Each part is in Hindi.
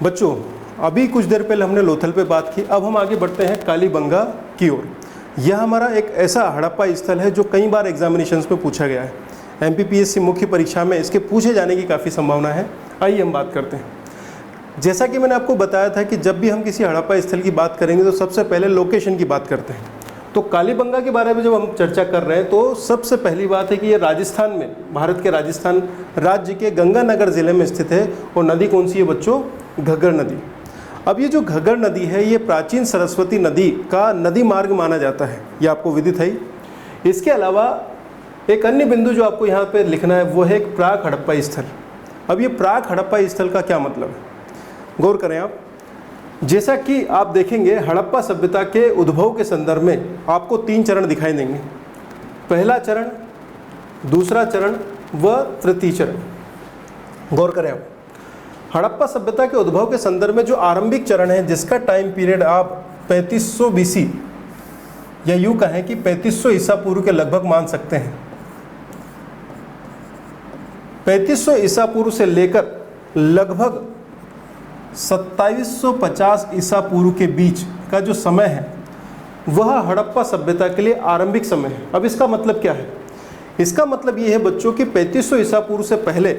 बच्चों, अभी कुछ देर पहले हमने लोथल पे बात की, अब हम आगे बढ़ते हैं कालीबंगा की ओर। यह हमारा एक ऐसा हड़प्पा स्थल है जो कई बार एग्जामिनेशंस में पूछा गया है। एमपीपीएससी मुख्य परीक्षा में इसके पूछे जाने की काफ़ी संभावना है। आइए हम बात करते हैं। जैसा कि मैंने आपको बताया था कि जब भी हम किसी हड़प्पा स्थल की बात करेंगे तो सबसे पहले लोकेशन की बात करते हैं। तो कालीबंगा के बारे में जब हम चर्चा कर रहे हैं तो सबसे पहली बात है कि ये राजस्थान में, भारत के राजस्थान राज्य के गंगानगर ज़िले में स्थित है। और नदी कौन सी है बच्चों? घग्गर नदी। अब ये जो घग्गर नदी है ये प्राचीन सरस्वती नदी का नदी मार्ग माना जाता है, ये आपको विदित है। इसके अलावा एक अन्य बिंदु जो आपको यहाँ पे लिखना है वो है एक प्राक हड़प्पा स्थल। अब ये प्राक हड़प्पा स्थल का क्या मतलब है, गौर करें आप। जैसा कि आप देखेंगे हड़प्पा सभ्यता के उद्भव के संदर्भ में आपको 3 चरण दिखाई देंगे। पहला चरण, दूसरा चरण व तृतीय चरण। गौर करें आप, हड़प्पा सभ्यता के उद्भव के संदर्भ में जो आरंभिक चरण है जिसका टाइम पीरियड आप 3500 BC या यूँ कहें कि 3500 ईसा पूर्व के लगभग मान सकते हैं। 3500 ईसा पूर्व से लेकर लगभग 2750 ईसा पूर्व के बीच का जो समय है वह हड़प्पा सभ्यता के लिए आरंभिक समय है। अब इसका मतलब क्या है? इसका मतलब ये है बच्चों कि 3500 ईसा पूर्व से पहले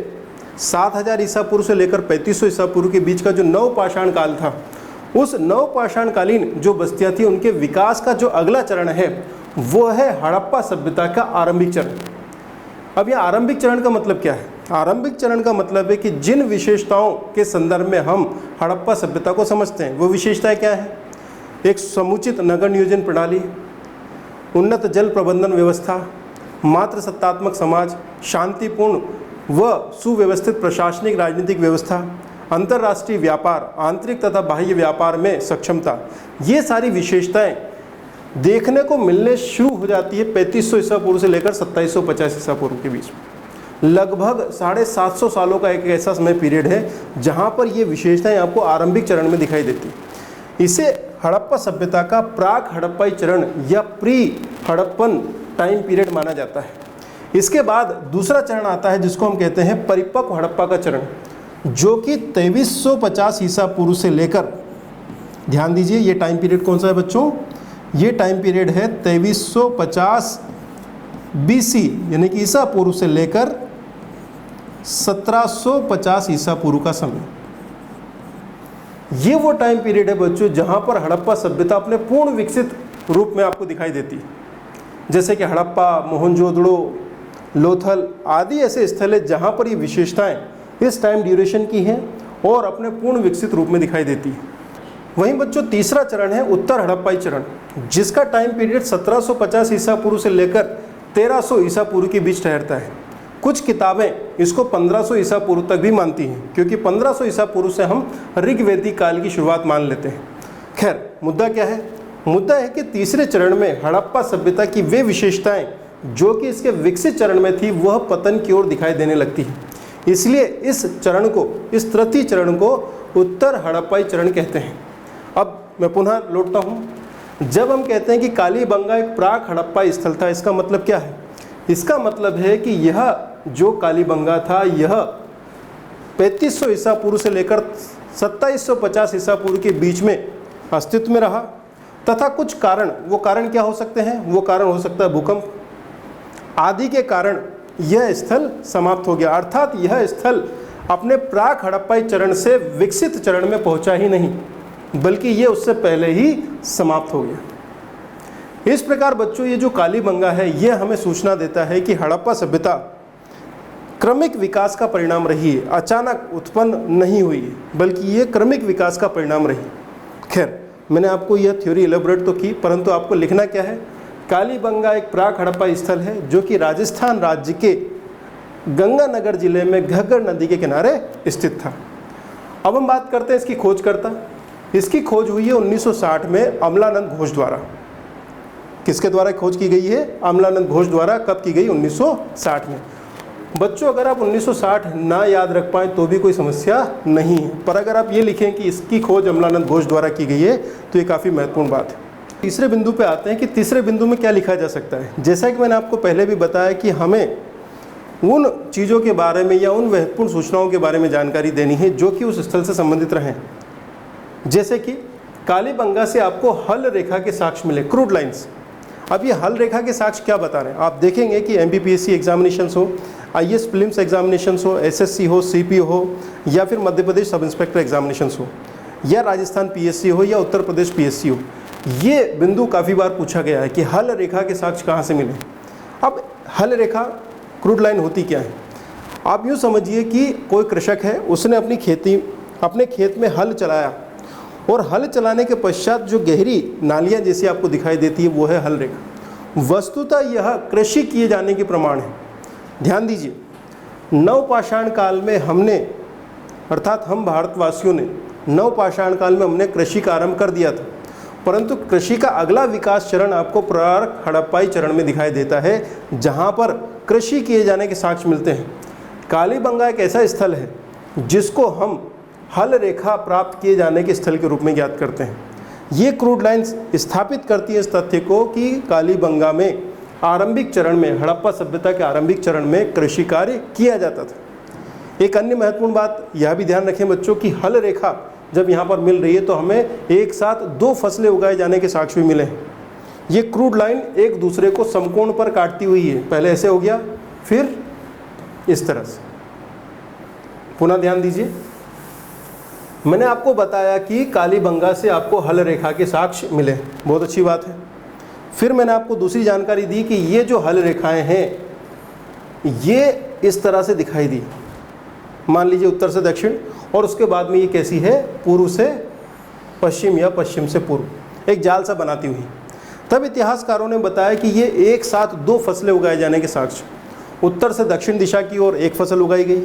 7000 ईसा पूर्व से लेकर 3500 ईसा पूर्व के बीच का जो नवपाषाण काल था, उस नवपाषाण कालीन जो बस्तियाँ थी उनके विकास का जो अगला चरण है वो है हड़प्पा सभ्यता का आरंभिक चरण। अब यह आरंभिक चरण का मतलब क्या है? आरंभिक चरण का मतलब है कि जिन विशेषताओं के संदर्भ में हम हड़प्पा सभ्यता को समझते हैं वो विशेषताएं क्या है? एक समुचित नगर नियोजन प्रणाली, उन्नत जल प्रबंधन व्यवस्था, मात्र सत्तात्मक समाज, शांतिपूर्ण व सुव्यवस्थित प्रशासनिक राजनीतिक व्यवस्था, अंतर्राष्ट्रीय व्यापार, आंतरिक तथा बाह्य व्यापार में सक्षमता, ये सारी विशेषताएं देखने को मिलने शुरू हो जाती है 3500 ईसा पूर्व से लेकर 2750 ईसा पूर्व के बीच। लगभग 750 सालों का एक ऐसा समय पीरियड है जहां पर ये विशेषताएं आपको आरंभिक चरण में दिखाई देती। इसे हड़प्पा सभ्यता का प्राक हड़प्पाई चरण या प्री हड़प्पन टाइम पीरियड माना जाता है। इसके बाद दूसरा चरण आता है जिसको हम कहते हैं परिपक्व हड़प्पा का चरण, जो कि 2350 ईसा पूर्व से लेकर, ध्यान दीजिए ये टाइम पीरियड कौन सा है बच्चों? ये टाइम पीरियड है 2350 BC यानी कि ईसा पूर्व से लेकर 1750 ईसा पूर्व का समय। ये वो टाइम पीरियड है बच्चों जहां पर हड़प्पा सभ्यता अपने पूर्ण विकसित रूप में आपको दिखाई देती है। जैसे कि हड़प्पा, मोहनजोदड़ो, लोथल आदि ऐसे स्थल है जहां पर ये विशेषताएं इस टाइम ड्यूरेशन की हैं और अपने पूर्ण विकसित रूप में दिखाई देती है। वहीं बच्चों तीसरा चरण है उत्तर हड़प्पाई चरण, जिसका टाइम पीरियड 1750 ईसा पूर्व से लेकर 1300 ईसा पूर्व के बीच ठहरता है। कुछ किताबें इसको 1500 ईसा पूर्व तक भी मानती हैं, क्योंकि 1500 ईसा पूर्व से हम ऋग्वेदिक काल की शुरुआत मान लेते हैं। खैर, मुद्दा क्या है? मुद्दा है कि तीसरे चरण में हड़प्पा सभ्यता की वे विशेषताएं जो कि इसके विकसित चरण में थी वह पतन की ओर दिखाई देने लगती है। इसलिए इस चरण को, इस तृतीय चरण को उत्तर हड़प्पाई चरण कहते हैं। अब मैं पुनः लौटता हूँ। जब हम कहते हैं कि कालीबंगा एक प्राक हड़प्पा स्थल था, इसका मतलब क्या है? इसका मतलब है कि यह जो कालीबंगा था यह 3500 ईसा पूर्व से लेकर 2750 ईसा पूर्व के बीच में अस्तित्व में रहा, तथा कुछ कारण, वो कारण क्या हो सकते हैं? वो कारण हो सकता है भूकंप आदि के कारण यह स्थल समाप्त हो गया। अर्थात यह स्थल अपने प्राक हड़प्पाई चरण से विकसित चरण में पहुंचा ही नहीं, बल्कि ये उससे पहले ही समाप्त हो गया। इस प्रकार बच्चों ये जो कालीबंगा है ये हमें सूचना देता है कि हड़प्पा सभ्यता क्रमिक विकास का परिणाम रही है, अचानक उत्पन्न नहीं हुई है, बल्कि ये क्रमिक विकास का परिणाम रही। खैर, मैंने आपको यह थ्योरी एलेबोरेट तो की, परंतु आपको लिखना क्या है? कालीबंगा एक प्राक हड़प्पा स्थल है जो कि राजस्थान राज्य के गंगानगर जिले में घग्गर नदी के किनारे स्थित था। अब हम बात करते हैं इसकी खोजकर्ता। इसकी खोज हुई है 1960 में अमलानंद घोष द्वारा। किसके द्वारा खोज की गई है? अमलानंद घोष द्वारा। कब की गई? 1960 में। बच्चों, अगर आप 1960 ना याद रख पाएँ तो भी कोई समस्या नहीं है, पर अगर आप ये लिखें कि इसकी खोज अमलानंद घोष द्वारा की गई है तो ये काफ़ी महत्वपूर्ण बात है। तीसरे बिंदु पे आते हैं कि तीसरे बिंदु में क्या लिखा जा सकता है। जैसा कि मैंने आपको पहले भी बताया कि हमें उन चीज़ों के बारे में या उन महत्वपूर्ण सूचनाओं के बारे में जानकारी देनी है जो कि उस स्थल से संबंधित रहें। जैसे कि कालीबंगा से आपको हल रेखा के साक्ष्य मिले, क्रूड लाइंस। अब ये हल रेखा के साक्ष्य क्या बता रहे हैं? आप देखेंगे कि MPPSC एग्जामिनेशंस हो, IAS प्रीलिम्स एग्जामिनेशंस हो, SSC हो, CP हो, या फिर Madhya Pradesh sub inspector examinations हो, या राजस्थान PSC हो, या उत्तर प्रदेश PSC हो, ये बिंदु काफ़ी बार पूछा गया है कि हल रेखा के साक्ष्य कहाँ से मिले। अब हल रेखा क्रूड लाइन होती क्या है? आप यूँ समझिए कि कोई कृषक है, उसने अपने खेत में हल चलाया, और हल चलाने के पश्चात जो गहरी नालियाँ जैसी आपको दिखाई देती है वो है हल रेखा। वस्तुतः यह कृषि किए जाने के प्रमाण है। ध्यान दीजिए, नवपाषाण काल में हमने, अर्थात हम भारतवासियों ने नवपाषाण काल में हमने कृषि का आरंभ कर दिया था, परंतु कृषि का अगला विकास चरण आपको प्रारंभिक हड़प्पाई चरण में दिखाई देता है, जहाँ पर कृषि किए जाने के साक्ष्य मिलते हैं। कालीबंगा एक ऐसा स्थल है जिसको हम हल रेखा प्राप्त किए जाने के स्थल के रूप में ज्ञात करते हैं। ये क्रूड लाइन्स स्थापित करती है इस तथ्य को कि कालीबंगा में आरंभिक चरण में, हड़प्पा सभ्यता के आरंभिक चरण में कृषि कार्य किया जाता था। एक अन्य महत्वपूर्ण बात यह भी ध्यान रखें बच्चों कि हल रेखा जब यहाँ पर मिल रही है तो हमें एक साथ 2 फसलें उगाए जाने के साक्ष्य भी मिले हैं। ये क्रूड लाइन एक दूसरे को समकोण पर काटती हुई है, पहले ऐसे हो गया, फिर इस तरह से। पुनः ध्यान दीजिए, मैंने आपको बताया कि कालीबंगा से आपको हल रेखा के साक्ष्य मिले, बहुत अच्छी बात है। फिर मैंने आपको दूसरी जानकारी दी कि ये जो हल रेखाएं हैं ये इस तरह से दिखाई दी, मान लीजिए उत्तर से दक्षिण, और उसके बाद में ये कैसी है, पूर्व से पश्चिम या पश्चिम से पूर्व, एक जाल सा बनाती हुई। तब इतिहासकारों ने बताया कि ये एक साथ 2 फसलें उगाए जाने के साक्ष्य, उत्तर से दक्षिण दिशा की ओर एक फसल उगाई गई,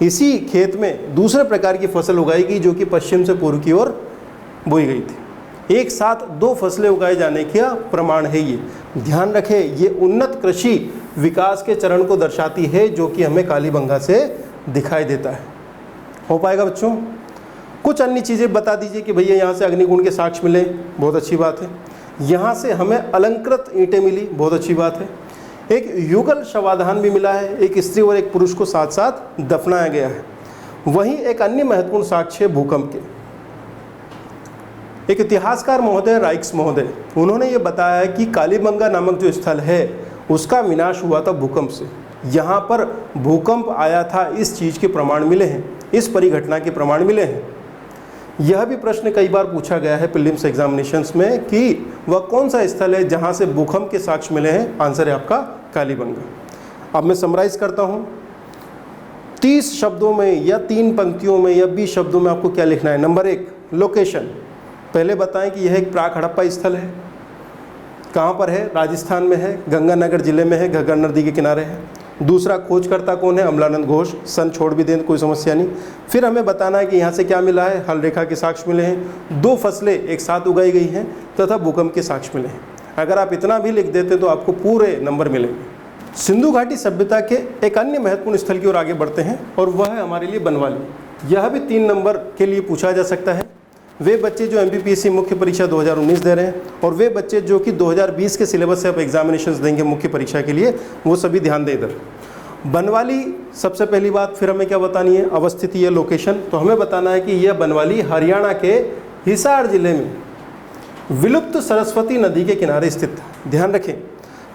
इसी खेत में दूसरे प्रकार की फसल उगाई गई जो कि पश्चिम से पूर्व की ओर बोई गई थी। एक साथ 2 फसलें उगाए जाने का प्रमाण है ये। ध्यान रखें, ये उन्नत कृषि विकास के चरण को दर्शाती है जो कि हमें कालीबंगा से दिखाई देता है। हो पाएगा बच्चों? कुछ अन्य चीज़ें बता दीजिए कि भैया यहाँ से अग्निगुण के साक्ष्य मिले, बहुत अच्छी बात है। यहाँ से हमें अलंकृत ईंटें मिली, बहुत अच्छी बात है। एक युगल शवाधान भी मिला है, एक स्त्री और एक पुरुष को साथ साथ दफनाया गया है। वहीं एक अन्य महत्वपूर्ण साक्ष्य है भूकंप के। एक इतिहासकार महोदय राइक्स महोदय, उन्होंने ये बताया कि कालीबंगा नामक जो स्थल है उसका विनाश हुआ था भूकंप से। यहाँ पर भूकंप आया था, इस चीज़ के प्रमाण मिले हैं, इस परिघटना के प्रमाण मिले हैं। यह भी प्रश्न कई बार पूछा गया है प्रीलिम्स एग्जामिनेशंस में कि वह कौन सा स्थल है जहाँ से भूकंप के साक्ष्य मिले हैं। आंसर है आपका कालीबंगा। अब मैं समराइज करता हूँ, 30 शब्दों में या 3 पंक्तियों में या 20 शब्दों में आपको क्या लिखना है। Number 1, location. पहले बताएं कि यह एक प्राक हड़प्पा स्थल है। कहाँ पर है? राजस्थान में है, गंगानगर जिले में है, घग्गर नदी के किनारे है। दूसरा, खोजकर्ता कौन है? अमलानंद घोष। सन छोड़ भी दें, कोई समस्या नहीं। फिर हमें बताना है कि यहाँ से क्या मिला है, हल रेखा के साक्ष्य मिले हैं, 2 फसलें एक साथ उगाई गई हैं तथा भूकंप के साक्ष्य मिले हैं। अगर आप इतना भी लिख देते तो आपको पूरे नंबर मिलेंगे। सिंधु घाटी सभ्यता के एक अन्य महत्वपूर्ण स्थल की ओर आगे बढ़ते हैं और वह है हमारे लिए बनवाली। यह भी 3 नंबर के लिए पूछा जा सकता है। वे बच्चे जो MPPSC मुख्य परीक्षा 2019 दे रहे हैं और वे बच्चे जो कि 2020 के सिलेबस से आप एग्जामिनेशंस देंगे मुख्य परीक्षा के लिए, वो सभी ध्यान दें इधर। बनवाली, सबसे पहली बात फिर हमें क्या बतानी है? अवस्थिति या लोकेशन। तो हमें बताना है कि यह बनवाली हरियाणा के हिसार जिले में विलुप्त सरस्वती नदी के किनारे स्थित है। ध्यान रखें,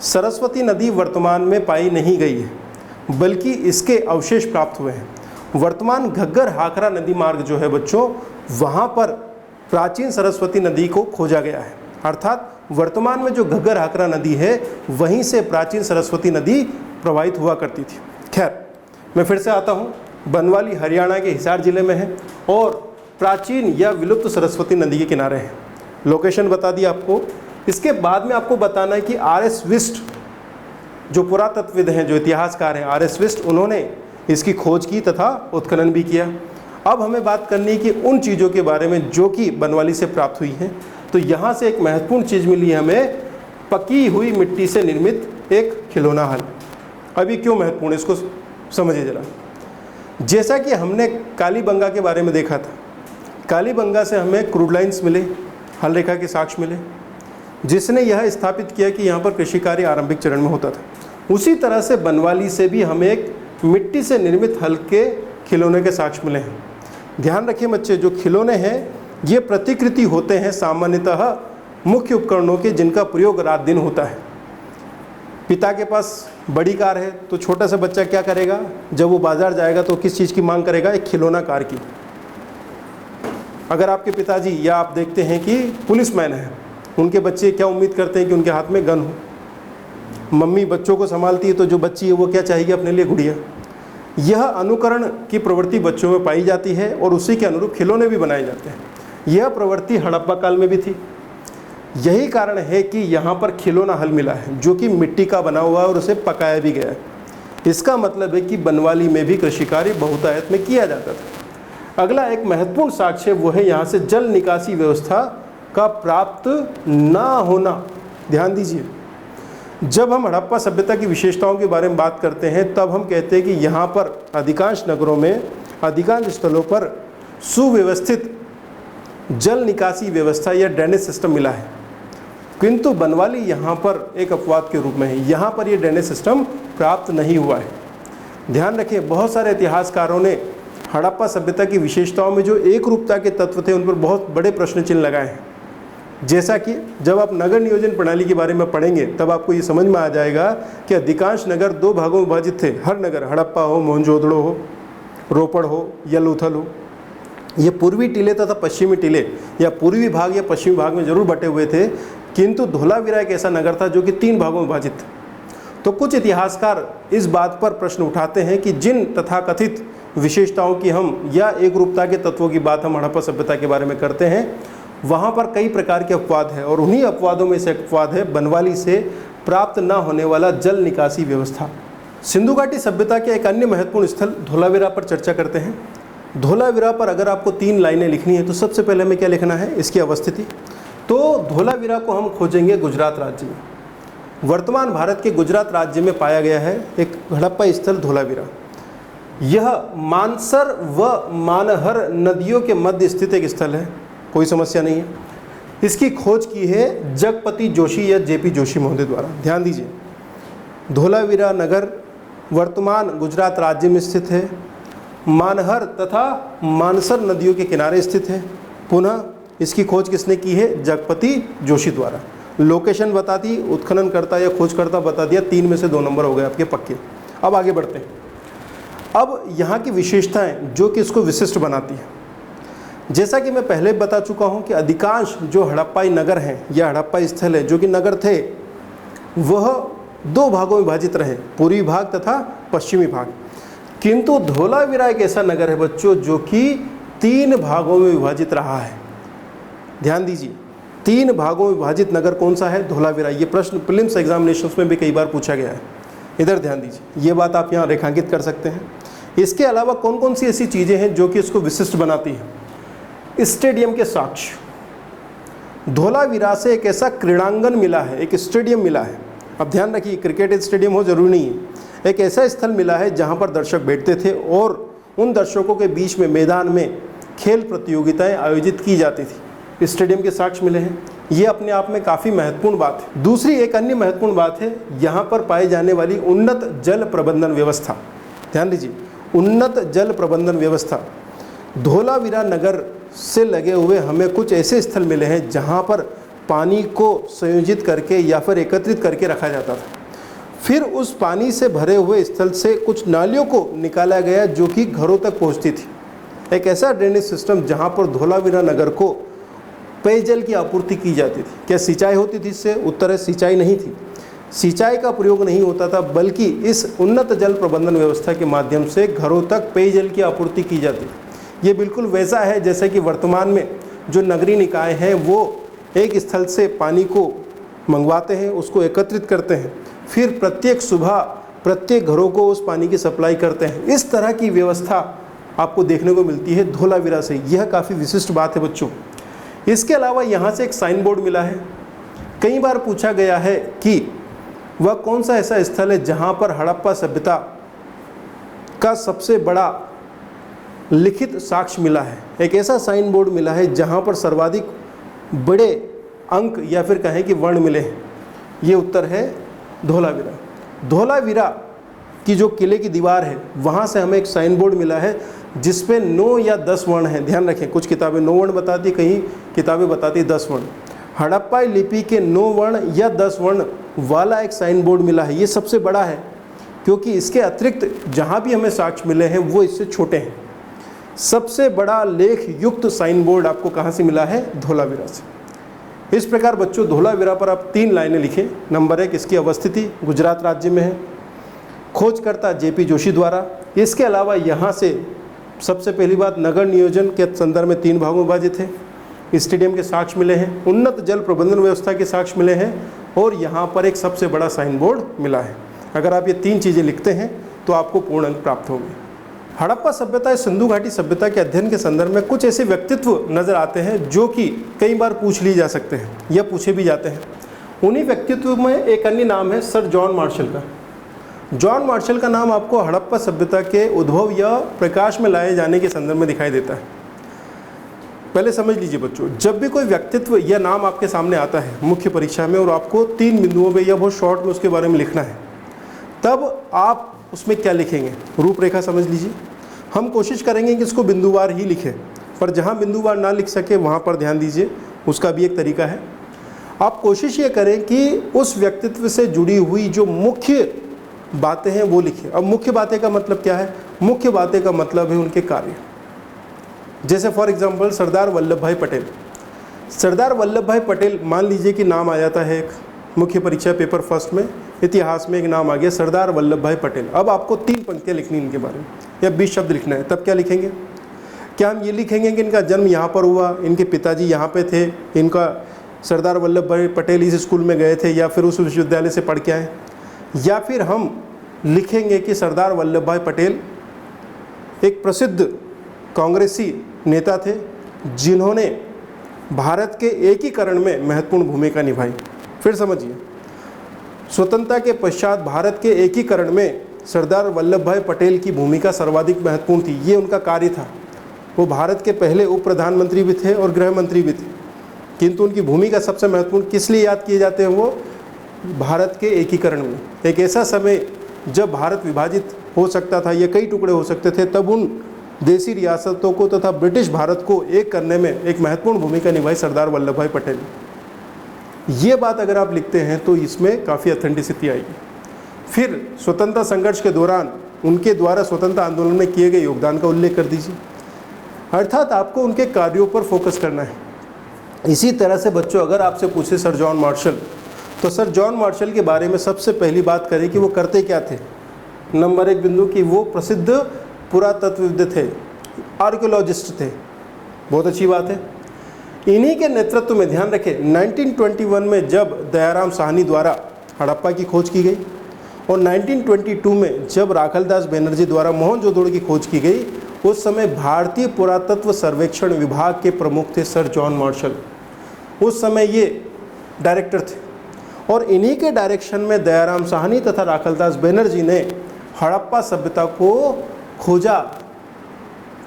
सरस्वती नदी वर्तमान में पाई नहीं गई है, बल्कि इसके अवशेष प्राप्त हुए हैं। वर्तमान घग्गर हाकरा नदी मार्ग जो है बच्चों, वहाँ पर प्राचीन सरस्वती नदी को खोजा गया है। अर्थात वर्तमान में जो घग्गर हाकरा नदी है वहीं से प्राचीन सरस्वती नदी प्रवाहित हुआ करती थी। खैर, मैं फिर से आता हूँ। बनवाली हरियाणा के हिसार जिले में है और प्राचीन या विलुप्त सरस्वती नदी के किनारे है। लोकेशन बता दी आपको। इसके बाद में आपको बताना है कि RS विस्ट जो पुरातत्वविद हैं, जो इतिहासकार हैं, RS विस्ट, उन्होंने इसकी खोज की तथा उत्खनन भी किया। अब हमें बात करनी है कि उन चीज़ों के बारे में जो कि बनवाली से प्राप्त हुई हैं। तो यहाँ से एक महत्वपूर्ण चीज़ मिली है हमें, पकी हुई मिट्टी से निर्मित एक खिलौना हल। अभी क्यों महत्वपूर्ण, इसको समझिए जरा। जैसा कि हमने कालीबंगा के बारे में देखा था, कालीबंगा से हमें क्रूड लाइन्स मिले, हल रेखा के साक्ष्य मिले, जिसने यह स्थापित किया कि यहाँ पर कृषि कार्य आरंभिक चरण में होता था। उसी तरह से बनवाली से भी हमें एक मिट्टी से निर्मित हल के खिलौने के साक्ष्य मिले हैं। ध्यान रखिए बच्चे, जो खिलौने हैं ये प्रतिकृति होते हैं सामान्यतः मुख्य उपकरणों के जिनका प्रयोग रात दिन होता है। पिता के पास बड़ी कार है तो छोटा सा बच्चा क्या करेगा, जब वो बाजार जाएगा तो किस चीज़ की मांग करेगा, एक खिलौना कार की। अगर आपके पिताजी या आप देखते हैं कि पुलिसमैन हैं, उनके बच्चे क्या उम्मीद करते हैं कि उनके हाथ में गन हो। मम्मी बच्चों को संभालती है तो जो बच्ची है वो क्या चाहेगी अपने लिए, गुड़िया। यह अनुकरण की प्रवृत्ति बच्चों में पाई जाती है और उसी के अनुरूप खिलौने भी बनाए जाते हैं। यह प्रवृत्ति हड़प्पा काल में भी थी। यही कारण है कि यहाँ पर खिलौना हल मिला है जो कि मिट्टी का बना हुआ है और उसे पकाया भी गया है। इसका मतलब है कि बनवाली में भी कृषि कार्य बहुतायत में किया जाता था। अगला एक महत्वपूर्ण साक्ष्य वो है यहाँ से जल निकासी व्यवस्था का प्राप्त ना होना। ध्यान दीजिए, जब हम हड़प्पा सभ्यता की विशेषताओं के बारे में बात करते हैं तब हम कहते हैं कि यहाँ पर अधिकांश नगरों में अधिकांश स्थलों पर सुव्यवस्थित जल निकासी व्यवस्था या ड्रेनेज सिस्टम मिला है, किंतु बनवाली यहाँ पर एक अपवाद के रूप में है। यहाँ पर ये ड्रेनेज सिस्टम प्राप्त नहीं हुआ है। ध्यान रखें, बहुत सारे इतिहासकारों ने हड़प्पा सभ्यता की विशेषताओं में जो एक रूपता के तत्व थे उन पर बहुत बड़े प्रश्न चिन्ह लगाए हैं। जैसा कि जब आप नगर नियोजन प्रणाली के बारे में पढ़ेंगे तब आपको ये समझ में आ जाएगा कि अधिकांश नगर दो भागों में विभाजित थे। हर नगर, हड़प्पा हो, मोहनजोदड़ो हो, रोपड़ हो या लोथल हो, ये पूर्वी टीले तथा पश्चिमी टीले या पूर्वी भाग या पश्चिमी भाग में जरूर बटे हुए थे, किंतु धोलावीरा एक ऐसा नगर था जो कि 3 भागों में विभाजित था। तो कुछ इतिहासकार इस बात पर प्रश्न उठाते हैं कि जिन तथाकथित विशेषताओं की हम या एक रूपता के तत्वों की बात हम हड़प्पा सभ्यता के बारे में करते हैं, वहाँ पर कई प्रकार के अपवाद हैं और उन्हीं अपवादों में से एक अपवाद है बनवाली से प्राप्त न होने वाला जल निकासी व्यवस्था। सिंधु घाटी सभ्यता के एक अन्य महत्वपूर्ण स्थल धोलावीरा पर चर्चा करते हैं। धोलावीरा पर अगर आपको 3 लाइनें लिखनी है तो सबसे पहले हमें क्या लिखना है, इसकी अवस्थिति। तो धोलावीरा को हम खोजेंगे गुजरात राज्य में। वर्तमान भारत के गुजरात राज्य में पाया गया है एक हड़प्पा स्थल धोलावीरा। यह मानसर व मानहर नदियों के मध्य स्थित एक स्थल है, कोई समस्या नहीं है। इसकी खोज की है जगपति जोशी या जेपी जोशी महोदय द्वारा। ध्यान दीजिए, धोलावीरा नगर वर्तमान गुजरात राज्य में स्थित है, मानहर तथा मानसर नदियों के किनारे स्थित है। पुनः इसकी खोज किसने की है, जगपति जोशी द्वारा। लोकेशन बता दी, उत्खननकर्ता या खोजकर्ता बता दिया, 3 में से 2 नंबर हो गए आपके पक्के। अब आगे बढ़ते हैं। अब यहाँ की विशेषताएं जो कि इसको विशिष्ट बनाती है, जैसा कि मैं पहले बता चुका हूँ कि अधिकांश जो हड़प्पाई नगर हैं या हड़प्पाई स्थल है जो कि नगर थे वह 2 भागों में विभाजित रहे, पूर्वी भाग तथा पश्चिमी भाग। किंतु धोलावीरा एक ऐसा नगर है बच्चों जो कि 3 भागों में विभाजित रहा है। ध्यान दीजिए, 3 भागों में विभाजित नगर कौन सा है, धोलावीरा। ये प्रश्न प्रीलिम्स एग्जामिनेशंस में भी कई बार पूछा गया है। इधर ध्यान दीजिए, ये बात आप यहाँ रेखांकित कर सकते हैं। इसके अलावा कौन कौन सी ऐसी चीज़ें हैं जो कि इसको विशिष्ट बनाती हैं। स्टेडियम के साक्ष्य, धोलावीरा से एक ऐसा क्रीड़ांगन मिला है, एक स्टेडियम मिला है। अब ध्यान रखिए, क्रिकेट स्टेडियम हो जरूरी नहीं है, एक ऐसा स्थल मिला है जहाँ पर दर्शक बैठते थे और उन दर्शकों के बीच में मैदान में खेल प्रतियोगिताएं आयोजित की जाती थी। स्टेडियम के साक्ष्य मिले हैं, ये अपने आप में काफ़ी महत्वपूर्ण बात है। दूसरी एक अन्य महत्वपूर्ण बात है यहाँ पर पाई जाने वाली उन्नत जल प्रबंधन व्यवस्था। ध्यान दीजिए, उन्नत जल प्रबंधन व्यवस्था। धोलावीरा नगर से लगे हुए हमें कुछ ऐसे स्थल मिले हैं जहाँ पर पानी को संयोजित करके या फिर एकत्रित करके रखा जाता था। फिर उस पानी से भरे हुए स्थल से कुछ नालियों को निकाला गया जो कि घरों तक पहुँचती थी। एक ऐसा ड्रेनेज सिस्टम जहाँ पर धोलावीरा नगर को पेयजल की आपूर्ति की जाती थी। क्या सिंचाई होती थी इससे? उत्तर है सिंचाई नहीं थी। सिंचाई का प्रयोग नहीं होता था, बल्कि इस उन्नत जल प्रबंधन व्यवस्था के माध्यम से घरों तक पेयजल की आपूर्ति की जाती थी। ये बिल्कुल वैसा है जैसे कि वर्तमान में जो नगरीय निकाय हैं वो एक स्थल से पानी को मंगवाते हैं, उसको एकत्रित करते हैं, फिर प्रत्येक सुबह प्रत्येक घरों को उस पानी की सप्लाई करते हैं। इस तरह की व्यवस्था आपको देखने को मिलती है धोलावीरा से। यह काफ़ी विशिष्ट बात है बच्चों। इसके अलावा यहाँ से एक साइन बोर्ड मिला है। कई बार पूछा गया है कि वह कौन सा ऐसा स्थल है जहाँ पर हड़प्पा सभ्यता का सबसे बड़ा लिखित साक्ष्य मिला है। एक ऐसा साइन बोर्ड मिला है जहाँ पर सर्वाधिक बड़े अंक या फिर कहें कि वर्ण मिले हैं। ये उत्तर है धोलावीरा। धोलावीरा की जो किले की दीवार है वहाँ से हमें एक साइन बोर्ड मिला है जिसपे 9 या 10 वर्ण हैं। ध्यान रखें, कुछ किताबें 9 वर्ण बताती, कहीं किताबें बताती 10 वर्ण। हड़प्पाई लिपि के 9 वर्ण या 10 वर्ण वाला एक साइन बोर्ड मिला है। ये सबसे बड़ा है क्योंकि इसके अतिरिक्त जहाँ भी हमें साक्ष्य मिले हैं वो इससे छोटे हैं। सबसे बड़ा लेख युक्त साइन बोर्ड आपको कहाँ से मिला है? धोलावीरा से। इस प्रकार बच्चों धोलावीरा पर आप 3 लाइनें लिखें। नंबर 1, इसकी अवस्थिति गुजरात राज्य में है, खोजकर्ता जेपी जोशी द्वारा। इसके अलावा यहाँ से सबसे पहली बात, नगर नियोजन के संदर्भ में 3 भागों में विभाजित है। स्टेडियम के साक्ष्य मिले हैं, उन्नत जल प्रबंधन व्यवस्था के साक्ष्य मिले हैं और यहाँ पर एक सबसे बड़ा साइन बोर्ड मिला है। अगर आप ये 3 चीज़ें लिखते हैं तो आपको पूर्ण अंक प्राप्त होंगे। हड़प्पा सभ्यता सिंधु घाटी सभ्यता के अध्ययन के संदर्भ में कुछ ऐसे व्यक्तित्व नजर आते हैं जो कि कई बार पूछ लिए जा सकते हैं या पूछे भी जाते हैं। उन्हीं व्यक्तित्व में एक अन्य नाम है सर जॉन मार्शल का। जॉन मार्शल का नाम आपको हड़प्पा सभ्यता के उद्भव या प्रकाश में लाए जाने के संदर्भ में दिखाई देता है। पहले समझ लीजिए बच्चों, जब भी कोई व्यक्तित्व या नाम आपके सामने आता है मुख्य परीक्षा में और आपको 3 बिंदुओं पे या बहुत शॉर्ट में उसके बारे में लिखना है, तब आप उसमें क्या लिखेंगे? रूपरेखा समझ लीजिए। हम कोशिश करेंगे कि इसको बिंदुवार ही लिखें, पर जहाँ बिंदुवार ना लिख सके वहाँ पर ध्यान दीजिए, उसका भी एक तरीका है। आप कोशिश ये करें कि उस व्यक्तित्व से जुड़ी हुई जो मुख्य बातें हैं वो लिखें। अब मुख्य बातें का मतलब क्या है? मुख्य बातें का मतलब है उनके कार्य। जैसे फॉर एग्जांपल सरदार वल्लभ भाई पटेल। सरदार वल्लभ भाई पटेल मान लीजिए कि नाम आ जाता है एक मुख्य परीक्षा पेपर फर्स्ट में, इतिहास में एक नाम आ गया सरदार वल्लभ भाई पटेल। अब आपको 3 पंक्तियाँ लिखनी इनके बारे में या 20 शब्द लिखना है, तब क्या लिखेंगे? क्या हम ये लिखेंगे कि इनका जन्म यहाँ पर हुआ, इनके पिताजी यहाँ पे थे, इनका सरदार वल्लभ भाई पटेल इस स्कूल में गए थे या फिर उस विश्वविद्यालय से पढ़ के आए? या फिर हम लिखेंगे कि सरदार वल्लभ भाई पटेल एक प्रसिद्ध कांग्रेसी नेता थे जिन्होंने भारत के एकीकरण में महत्वपूर्ण भूमिका निभाई। फिर समझिए, स्वतंत्रता के पश्चात भारत के एकीकरण में सरदार वल्लभ भाई पटेल की भूमिका सर्वाधिक महत्वपूर्ण थी। ये उनका कार्य था। वो भारत के पहले उप प्रधानमंत्री भी थे और गृह मंत्री भी थे, किंतु उनकी भूमिका सबसे महत्वपूर्ण किस लिए याद किए जाते हैं? वो भारत के एकीकरण में, एक ऐसा समय जब भारत विभाजित हो सकता था या कई टुकड़े हो सकते थे, तब उन देसी रियासतों को तथा ब्रिटिश भारत को एक करने में एक महत्वपूर्ण भूमिका निभाई सरदार वल्लभ भाई पटेल। ये बात अगर आप लिखते हैं तो इसमें काफ़ी ऑथेंटिसिटी आएगी। फिर स्वतंत्रता संघर्ष के दौरान उनके द्वारा स्वतंत्रता आंदोलन में किए गए योगदान का उल्लेख कर दीजिए। अर्थात आपको उनके कार्यों पर फोकस करना है। इसी तरह से बच्चों, अगर आपसे पूछे सर जॉन मार्शल, तो सर जॉन मार्शल के बारे में सबसे पहली बात करें कि वो करते क्या थे। नंबर 1 बिंदु कि वो प्रसिद्ध पुरातत्वविद थे, आर्कियोलॉजिस्ट थे। बहुत अच्छी बात है। इन्हीं के नेतृत्व में, ध्यान रखें, 1921 में जब दयाराम साहनी द्वारा हड़प्पा की खोज की गई और 1922 में जब राखलदास बनर्जी द्वारा मोहनजोदड़ो की खोज की गई, उस समय भारतीय पुरातत्व सर्वेक्षण विभाग के प्रमुख थे सर जॉन मार्शल। उस समय ये डायरेक्टर थे और इन्हीं के डायरेक्शन में दयाराम साहनी तथा राखलदास बनर्जी ने हड़प्पा सभ्यता को खोजा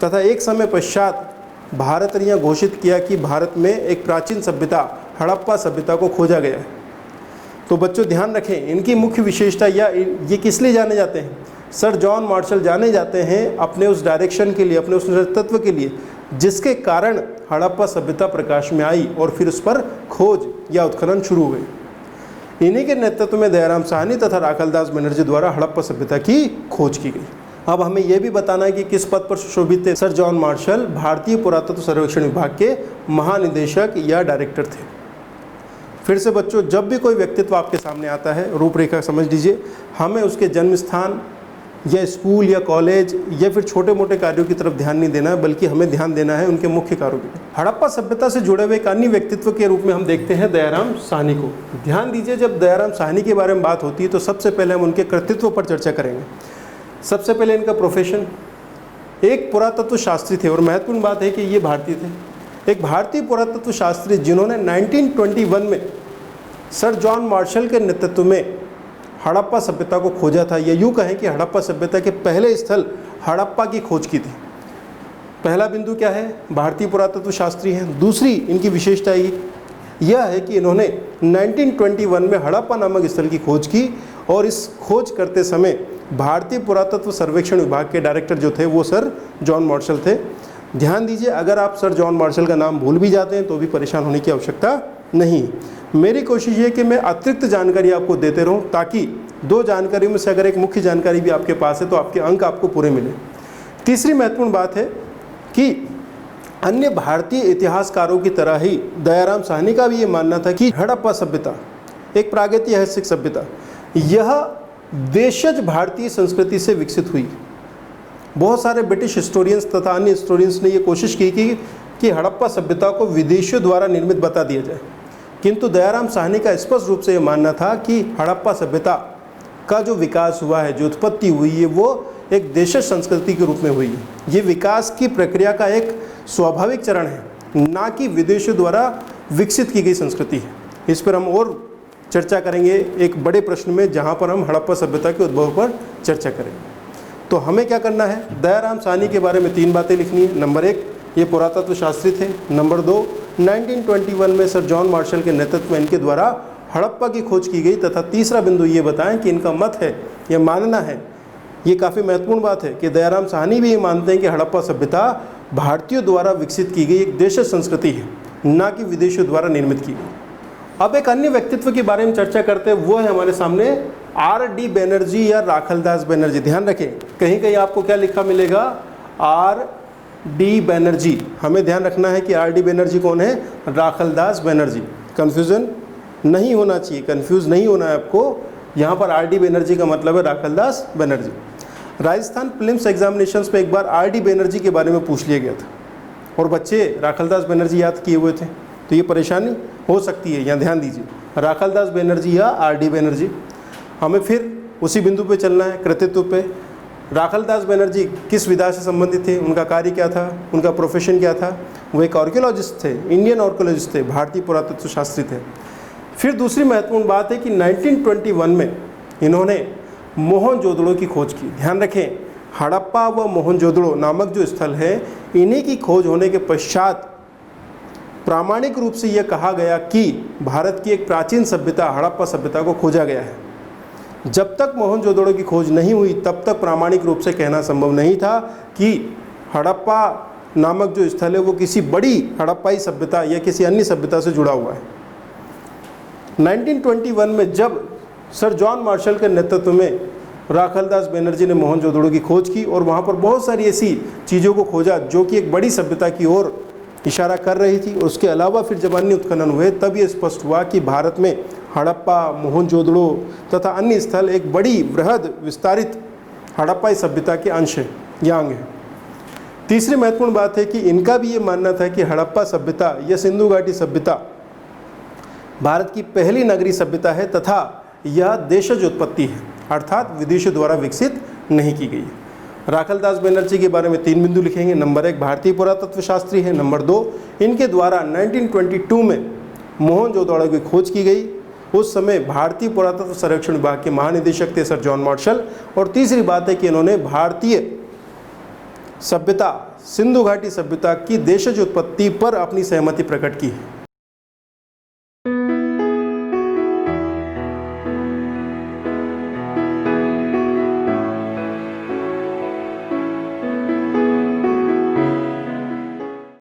तथा एक समय पश्चात भारत ने यह घोषित किया कि भारत में एक प्राचीन सभ्यता हड़प्पा सभ्यता को खोजा गया है। तो बच्चों ध्यान रखें, इनकी मुख्य विशेषता या ये किस लिए जाने जाते हैं? सर जॉन मार्शल जाने जाते हैं अपने उस डायरेक्शन के लिए, अपने उस नेतृत्व के लिए, जिसके कारण हड़प्पा सभ्यता प्रकाश में आई और फिर उस पर खोज या उत्खनन शुरू हुए। इन्हीं के नेतृत्व में दयाराम साहनी तथा राखलदास बनर्जी द्वारा हड़प्पा सभ्यता की खोज की गई। अब हमें यह भी बताना है कि किस पद पर सुशोभित थे सर जॉन मार्शल? भारतीय पुरातत्व सर्वेक्षण विभाग के महानिदेशक या डायरेक्टर थे। फिर से बच्चों, जब भी कोई व्यक्तित्व आपके सामने आता है, रूपरेखा समझ लीजिए, हमें उसके जन्म स्थान या स्कूल या कॉलेज या फिर छोटे मोटे कार्यों की तरफ ध्यान नहीं देना है, बल्कि हमें ध्यान देना है उनके मुख्य कार्यों की। हड़प्पा सभ्यता से जुड़े हुए एक अन्य व्यक्तित्व के रूप में हम देखते हैं दयाराम साहनी को। ध्यान दीजिए, जब दयाराम साहनी के बारे में बात होती है तो सबसे पहले हम उनके कृतित्व पर चर्चा करेंगे। सबसे पहले इनका प्रोफेशन, एक पुरातत्व शास्त्री थे और महत्वपूर्ण बात है कि ये भारतीय थे। एक भारतीय पुरातत्व शास्त्री जिन्होंने 1921 में सर जॉन मार्शल के नेतृत्व में हड़प्पा सभ्यता को खोजा था, या यूँ कहें कि हड़प्पा सभ्यता के पहले स्थल हड़प्पा की खोज की थी। पहला बिंदु क्या है? भारतीय पुरातत्व शास्त्री हैं। दूसरी इनकी विशेषता यह है कि इन्होंने 1921 में हड़प्पा नामक स्थल की खोज की और इस खोज करते समय भारतीय पुरातत्व सर्वेक्षण विभाग के डायरेक्टर जो थे वो सर जॉन मार्शल थे। ध्यान दीजिए, अगर आप सर जॉन मार्शल का नाम भूल भी जाते हैं तो भी परेशान होने की आवश्यकता नहीं। मेरी कोशिश ये कि मैं अतिरिक्त जानकारी आपको देते रहूं, ताकि दो जानकारियों में से अगर एक मुख्य जानकारी भी आपके पास है तो आपके अंक आपको पूरे मिले। तीसरी महत्वपूर्ण बात है कि अन्य भारतीय इतिहासकारों की तरह ही दयाराम साहनी का भी ये मानना था कि हड़प्पा सभ्यता एक प्रागैतिहासिक सभ्यता, यह देशज भारतीय संस्कृति से विकसित हुई। बहुत सारे ब्रिटिश हिस्टोरियंस तथा अन्य हिस्टोरियंस ने ये कोशिश की कि हड़प्पा सभ्यता को विदेशियों द्वारा निर्मित बता दिया जाए, किंतु दयाराम साहनी का स्पष्ट रूप से ये मानना था कि हड़प्पा सभ्यता का जो विकास हुआ है, जो उत्पत्ति हुई है, वो एक देशज संस्कृति के रूप में हुई है। ये विकास की प्रक्रिया का एक स्वाभाविक चरण है, ना कि विदेशियों द्वारा विकसित की गई संस्कृति है। इस पर हम और चर्चा करेंगे एक बड़े प्रश्न में, जहाँ पर हम हड़प्पा सभ्यता के उद्भव पर चर्चा करेंगे। तो हमें क्या करना है, दयाराम साहनी के बारे में 3 बातें लिखनी है। नंबर 1, ये पुरातत्व शास्त्री थे। नंबर 2, 1921 में सर जॉन मार्शल के नेतृत्व में इनके द्वारा हड़प्पा की खोज की गई। तथा तीसरा बिंदु ये बताएं कि इनका मत है, यह मानना है, ये काफ़ी महत्वपूर्ण बात है कि दयाराम साहनी भी ये मानते हैं कि हड़प्पा सभ्यता भारतीयों द्वारा विकसित की गई एक देशज संस्कृति है, ना कि विदेशियों द्वारा निर्मित की गई। अब एक अन्य व्यक्तित्व के बारे में चर्चा करते हैं, वो है हमारे सामने R.D. बैनर्जी या राखलदास बैनर्जी। ध्यान रखें, कहीं कहीं आपको क्या लिखा मिलेगा, R.D. बैनर्जी। हमें ध्यान रखना है कि R.D. बैनर्जी कौन है, राखलदास बैनर्जी। कन्फ्यूज़न नहीं होना चाहिए, कन्फ्यूज़ नहीं होना है आपको। यहाँ पर R.D. बैनर्जी का मतलब है राखलदास बैनर्जी। राजस्थान प्रीलिम्स एग्जामिनेशंस में एक बार R.D. बैनर्जी के बारे में पूछ लिया गया था और बच्चे राखलदास बैनर्जी याद किए हुए थे, तो ये परेशानी हो सकती है। यहाँ ध्यान दीजिए, राखलदास बैनर्जी या R.D. बैनर्जी। हमें फिर उसी बिंदु पे चलना है, कृतित्व पे। राखलदास बैनर्जी किस विधा से संबंधित थे, उनका कार्य क्या था, उनका प्रोफेशन क्या था? वो एक आर्कियोलॉजिस्ट थे, इंडियन आर्कियोलॉजिस्ट थे, भारतीय पुरातत्व शास्त्री थे। फिर दूसरी महत्वपूर्ण बात है कि 1921 में इन्होंने मोहनजोदड़ो की खोज की। ध्यान रखें, हड़प्पा व मोहनजोदड़ो नामक जो स्थल है, इन्हीं की खोज होने के पश्चात प्रामाणिक रूप से यह कहा गया कि भारत की एक प्राचीन सभ्यता हड़प्पा सभ्यता को खोजा गया है। जब तक मोहनजोदड़ो की खोज नहीं हुई तब तक प्रामाणिक रूप से कहना संभव नहीं था कि हड़प्पा नामक जो स्थल है वो किसी बड़ी हड़प्पाई सभ्यता या किसी अन्य सभ्यता से जुड़ा हुआ है। 1921 में जब सर जॉन मार्शल के नेतृत्व में राखलदास बैनर्जी ने मोहनजोदड़ो की खोज की और वहाँ पर बहुत सारी ऐसी चीज़ों को खोजा जो कि एक बड़ी सभ्यता की ओर इशारा कर रही थी। उसके अलावा फिर जब अन्य उत्खनन हुए तब ये स्पष्ट हुआ कि भारत में हड़प्पा, मोहनजोदड़ो तथा अन्य स्थल एक बड़ी बृहद विस्तारित हड़प्पाई सभ्यता के अंश है या अंग है। तीसरी महत्वपूर्ण बात है कि इनका भी ये मानना था कि हड़प्पा सभ्यता या सिंधु घाटी सभ्यता भारत की पहली नगरीय सभ्यता है तथा यह देशज उत्पत्ति है, अर्थात विदेशियों द्वारा विकसित नहीं की गई है। राखलदास बैनर्जी के बारे में 3 बिंदु लिखेंगे। नंबर 1, भारतीय पुरातत्व शास्त्री है। नंबर 2, इनके द्वारा 1922 में मोहनजोदड़ो की खोज की गई। उस समय भारतीय पुरातत्व सर्वेक्षण विभाग के महानिदेशक थे सर जॉन मार्शल। और तीसरी बात है कि इन्होंने भारतीय सभ्यता, सिंधु घाटी सभ्यता की देशज उत्पत्ति पर अपनी सहमति प्रकट की है।